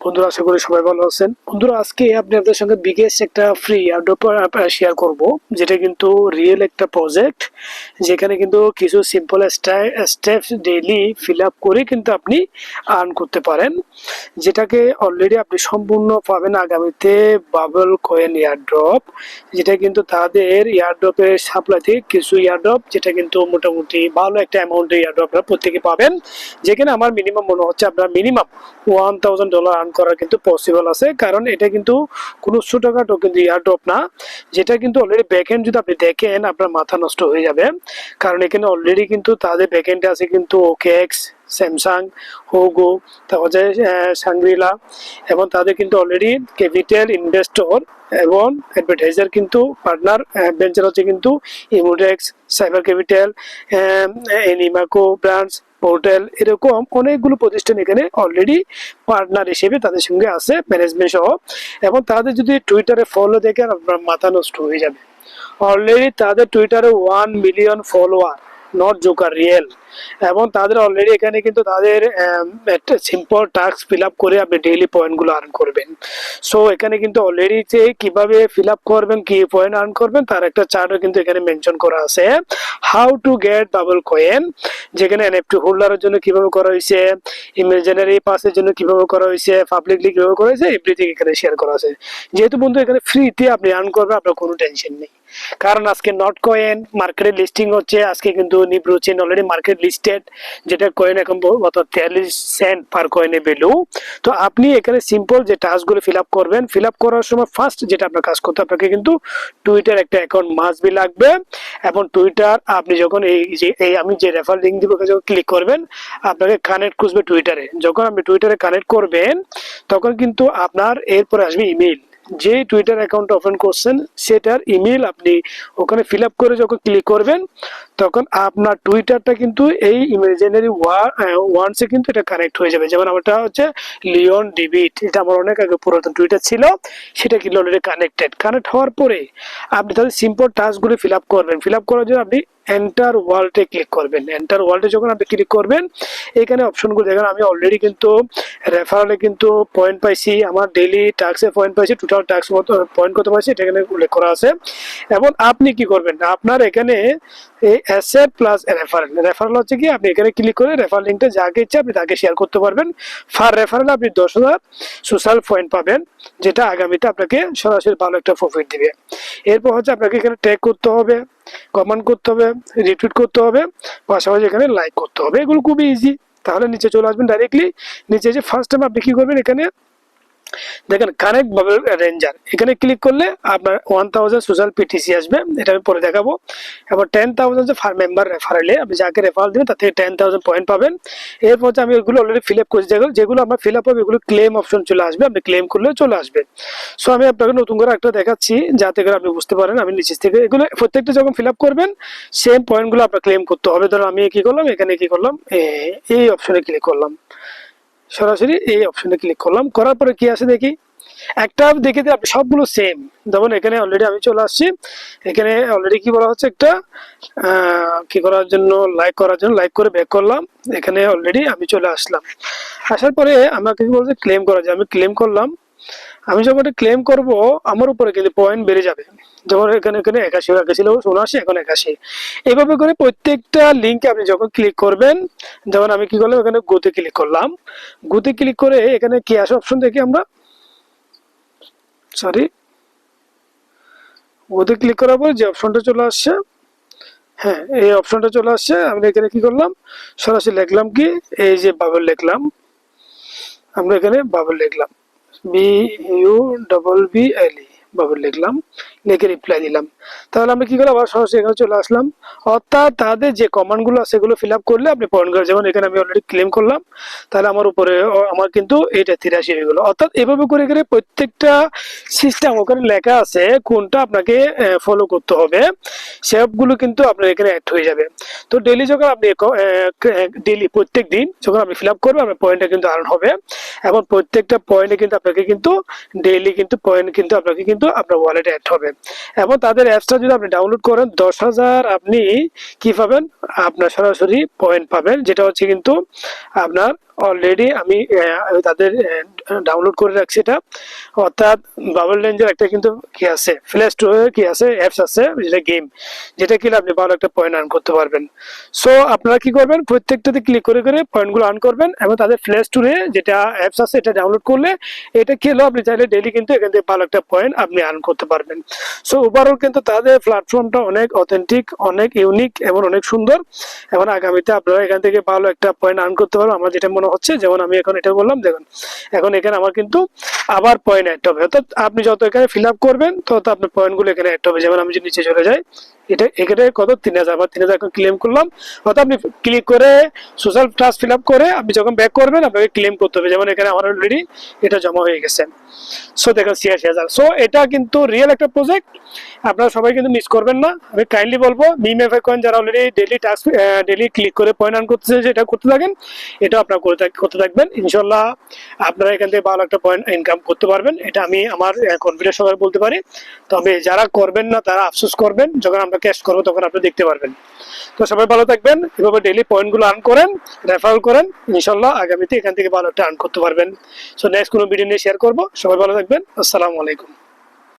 বন্ধুরা, আশা করি সবাই ভালো আছেন। বন্ধুরা, আজকে আপনাদের সঙ্গে বিগেস্ট একটা ফ্রি এয়ারড্রপ শেয়ার করব, যেটা কিন্তু রিয়েল একটা প্রজেক্ট, যেখানে কিন্তু কিছু simple steps daily fill up করে কিন্তু আপনি আর্ন করতে পারেন, যেটাকে অলরেডি আপনি সম্পূর্ণ পাবেন আগামীতে বাবল কয়েন এয়ারড্রপ। যেটা কিন্তু তাদের এয়ারড্রপের সাপ্লাই থেকে কিছু এয়ারড্রপ, যেটা কিন্তু মোটামুটি ভালো একটা অ্যামাউন্টের এয়ারড্রপ আপনারা প্রত্যেকে পাবেন, যেখানে আমার মিনিমাম মনে হচ্ছে আপনার মিনিমাম $1000 আর্ন করা কিন্তু পসিবল আছে। কারণ এটা কিন্তু কোনো ছোটখাটো কিন্তু এয়ারড্রপ না, যেটা কিন্তু অলরেডি ব্যাকএন্ড যদি আপনি দেখেন আপনার মাথা নষ্ট হয়ে যাবে। কারণ এখানে অলরেডি কিন্তু তাদের ব্যাকএন্ডে আছে কিন্তু ওকেএক্স, স্যামসাং, হোগো, তারপর যে সাংগ্রিলা, এবং তাদের কিন্তু অলরেডি ক্যাপিটাল ইনভেস্টর এবং অ্যাডভার্টাইজার কিন্তু পার্টনার ভেঞ্চার হচ্ছে কিন্তু ইমোডেক্স, সাইবার ক্যাপিটাল, এনিমাকো ব্রান্ডস, পোর্টাল, এরকম অনেকগুলো প্রতিষ্ঠান এখানে অলরেডি পার্টনার হিসেবে তাদের সঙ্গে আছে, ম্যানেজমেন্ট সহ। এবং তাদের যদি টুইটারে ফলো দেখেন আপনার মাথা নষ্ট হয়ে যাবে। অলরেডি তাদের টুইটারে 1 million follower, not Joker, real. এবং তাদের অলরেডি এখানে কিন্তু তাদের একটা সিম্পল টাস্ক ফিল আপ করে আপনি ডেইলি পয়েন্টগুলো আর্ন করবেন। সো এখানে কিন্তু অলরেডি যে কিভাবে ফিল আপ করবেন, কি পয়েন্ট আর্ন করবেন, তার একটা চার্টও কিন্তু এখানে মেনশন করা আছে। How to get bubble coin, যেখানে এনএফটি হোল্ডারের জন্য কিভাবে করা হয়েছে, ইমাজিনারি পাসের জন্য কিভাবে করা হয়েছে, পাবলিকলি কিভাবে করা হয়েছে, এভরিথিং এখানে শেয়ার করা আছে। যেহেতু বন্ধু এখানে ফ্রিতে আপনি আর্ন করবেন, আপনার কোনো টেনশন নেই। কারণ আজকে নট কয়েন মার্কেটে লিস্টিং হচ্ছে, আজকে কিন্তু Nipro chain already market listed, যেটা কয়েন এখন 43 সেন্ট পার কয়েনে ভ্যালু। তো আপনি এখানে সিম্পল যে টাস্কগুলো ফিল আপ করবেন, ফিল আপ করার সময় ফার্স্ট যেটা আপনার কাজ করতে, আপনাকে কিন্তু টুইটার একটা অ্যাকাউন্ট মাস্ট বি লাগবে। এবং টুইটার আপনি যখন এই আমি যে রেফার লিঙ্ক দিব যখন ক্লিক করবেন, আপনাকে কানেক্ট খুঁজবে টুইটারে। যখন আপনি টুইটারে কানেক্ট করবেন, তখন কিন্তু আপনার এরপরে আসবে ইমেল। যে টুইটার অ্যাকাউন্ট ওপেন করছেন সেটার ইমেল আপনি ওখানে ফিল আপ করে যখন ক্লিক করবেন, তখন আপনার টুইটারটা কিন্তু এই ইমাজিনারি ওয়ান্সে কিন্তু এটা কানেক্ট হয়ে যাবে। যেমন আমারটা হচ্ছে লিওন ডিবিট, এটা আমার অনেক আগে পুরাতন টুইটার ছিল, সেটা কিন্তু অলরেডি কানেক্ট হওয়ার পরে আপনি তাদের সিম্পল টাস্কগুলো ফিল আপ করবেন। ফিল আপ করার জন্য আপনি এন্টার ওয়ার্ল্ডে ক্লিক করবেন। এন্টার ওয়ার্ল্ডে যখন আপনি ক্লিক করবেন, এখানে অপশনগুলো দেখেন। আমি অলরেডি কিন্তু রেফারেলে কিন্তু পয়েন্ট পাইছি, আমার ডেইলি টাস্কে পয়েন্ট পাইছি, টোটাল টাস্ক মতো পয়েন্ট কত পাইছি এটা এখানে উল্লেখ করা আছে। এবং আপনি কি করবেন, আপনার এখানে এই অ্যাসেট প্লাস রেফারেল হচ্ছে কি, আপনি এখানে ক্লিক করে রেফারেল লিঙ্কটা যাকে ইচ্ছে আপনি তাকে শেয়ার করতে পারবেন। ফার রেফারেল আপনি 10,000 সোশ্যাল পয়েন্ট পাবেন, যেটা আগামীতে আপনাকে সরাসরি ভালো একটা প্রফিট দিবে। এরপর হচ্ছে আপনাকে এখানে ট্যাগ করতে হবে, কমেন্ট করতে হবে, রিটুইট করতে হবে, পাশাপাশি এখানে লাইক করতে হবে। এগুলো খুবই ইজি। তাহলে নিচে চলে আসবেন ডাইরেক্টলি। নিচে যে ফার্স্ট টাইম আপনি কি করবেন, এখানে দেখেন কানেক্ট বাবল রেঞ্জার, এখানে ক্লিক করলে আপনার 1000 সোশ্যাল পিটিসি আসবে, এটা আমি পরে দেখাবো। এবার 10,000 যে মেম্বার রেফারেলে আপনি যাকে রেফারেল দেবেন তার থেকে 10,000 পয়েন্ট পাবেন। এরপর হচ্ছে আমি এগুলো অলরেডি ফিল আপ করছি, যেগুলো আমার ফিল আপ হবে এগুলো ক্লেম অপশন চলে আসবে, আপনি ক্লেম করলে চলে আসবে। সো আমি আপনাকে নতুন করে একটা দেখাচ্ছি যাতে করে আপনি বুঝতে পারেন। আমি নিচের থেকে এগুলো প্রত্যেকটা যখন ফিল আপ করবেন, সেম পয়েন্টগুলো আপনার ক্লেম করতে হবে। ধরো আমি কি করলাম, এখানে কি করলাম, এই অপশনে ক্লিক করলাম, সরাসরি এই অপশনে ক্লিক করলাম। করার পরে কি আসে দেখি, একটা দেখে আপনি সবগুলো সেম। যেমন এখানে অলরেডি আমি চলে আসছি, এখানে অলরেডি কি বলা হচ্ছে, একটা কি করার জন্য, লাইক করার জন্য লাইক করে ব্যাক করলাম। এখানে অলরেডি আমি চলে আসলাম। আসার পরে আমাকে কি বলছে, ক্লেম করা যায়। আমি ক্লেম করলাম। আমি যখন এটা ক্লেম করব, আমার উপরে কিন্তু পয়েন্ট বেড়ে যাবে। যেমন এখানে 81 ছিল, 79, এখন 81। এইভাবে করে প্রত্যেকটা লিঙ্কে আপনি যখন ক্লিক করবেন, যেমন আমি কি করলাম, এখানে গোতে ক্লিক করলাম। গোতে ক্লিক করে এখানে কি আসে অপশন দেখি আমরা, সরি, গোতে ক্লিক করার পর যে অপশনটা চলে আসছে, হ্যাঁ এই অপশনটা চলে আসছে। আমি এখানে কি করলাম, সরাসরি লিখলাম কি, এই যে বাবল লিখলাম, আমরা এখানে বাবল লিখলাম, BUBBLE, বাবল লিখলাম, লিখে রিপ্লাই দিলাম। তাহলে আমরা কি করলাম, আবার সরাসরি এখানে চলে আসলাম। অর্থাৎ তাদের যে কমান্ডগুলো আছে সেগুলো ফিল আপ করলে আপনি পয়েন্ট করে, যেমন এখানে আমি অলরেডি ক্লেম করলাম, তাহলে আমার উপরে আমার কিন্তু এটা 83 হয়ে গেলো। অর্থাৎ এভাবে করে করে প্রত্যেকটা সিস্টেম ওখানে লেখা আছে কোনটা আপনাকে ফলো করতে হবে, সবগুলো কিন্তু আপনার এখানে অ্যাড হয়ে যাবে। তো ডেইলি যখন আপনি ডেইলি প্রত্যেক দিন যখন আপনি ফিল আপ করবেন, আপনার পয়েন্টটা কিন্তু আর্ন হবে। এবং প্রত্যেকটা পয়েন্টে কিন্তু আপনাকে কিন্তু ডেইলি কিন্তু পয়েন্ট কিন্তু আপনাকে কিন্তু আপনার ওয়ালেটে অ্যাড হবে। এবং তাদের অ্যাপসটা যদি আপনি ডাউনলোড করেন, 10,000 আপনি কি পাবেন, আপনার সরাসরি পয়েন্ট পাবেন, যেটা হচ্ছে কিন্তু আপনার অলরেডি আমি তাদের ডাউনলোড করে রাখছি এটা, অর্থাৎ বাবল রেঞ্জের একটা কিন্তু কি আছে প্লে স্টোরে কি আছে অ্যাপস আছে যেটা গেম, যেটা কিনা আপনি ভালো একটা পয়েন্ট আর্ন করতে পারবেন। সো আপনারা কি করবেন, প্রত্যেকটাতে ক্লিক করে করে পয়েন্টগুলো আর্ন করবেন এবং তাদের প্লে স্টোরে যেটা অ্যাপস আছে এটা ডাউনলোড করলে এটা খেলেও আপনি চাইলে ডেইলি কিন্তু এখান থেকে ভালো একটা পয়েন্ট আপনি আর্ন করতে পারবেন। সো ওভারঅল কিন্তু তাদের প্ল্যাটফর্মটা অনেক অথেন্টিক, অনেক ইউনিক এবং অনেক সুন্দর, এবং আগামীতে আপনারা এখান থেকে ভালো একটা পয়েন্ট আর্ন করতে পারবেন আমার যেটা মনে হচ্ছে। যেমন আমি এখন এটা বললাম, দেখুন এখন এখানে আমার কিন্তু আবার পয়েন্ট অ্যাড হবে, অর্থাৎ আপনি যত এখানে ফিল আপ করবেন তত আপনার পয়েন্টগুলো এখানে অ্যাড হবে। যেমন আমি যদি নিচে চলে যাই, এটা এখানে কত 3000, আবার 3000 এখন ক্লেম করলাম, অর্থাৎ আপনি ক্লিক করে সোশ্যাল টাস্ক ফিল আপ করে আপনি যখন ব্যাক করবেন আপনাকে ক্লেম করতে হবে। যেমন এখানে আমার অলরেডি এটা জমা হয়ে গেছে। সো দেখেন 86,000। সো এটা কিন্তু রিয়েল একটা প্রজেক্ট, আপনারা সবাই কিন্তু মিস করবেন না। আমি কাইন্ডলি বলবো মিম এফআই কয়েন যারা already daily task daily click করে পয়েন্ট আর্ন করতেছে সেটা করতে থাকেন, এটা আপনারা করতে থাকবেন, ইনশাল্লাহ আপনারা এখান থেকে ভালো একটা পয়েন্ট ইনকাম করতে পারবেন। এটা আমি আমার কনফিডেন্স সহকারে বলতে পারি। তবে যারা করবেন না তারা আফসোস করবেন, যখন আমরা ক্যাশ করবো তখন আপনি দেখতে পারবেন। তো সবাই ভালো থাকবেন, এভাবে ডেইলি পয়েন্টগুলো আর্ন করেন, রেফারেল করেন, ইনশাল্লাহ আগামীতে এখান থেকে ভালো একটা আর্ন করতে পারবেন। সো নেক্সট কোনো ভিডিও নিয়ে শেয়ার করবো। সবাই ভালো থাকবেন, আসসালামু আলাইকুম।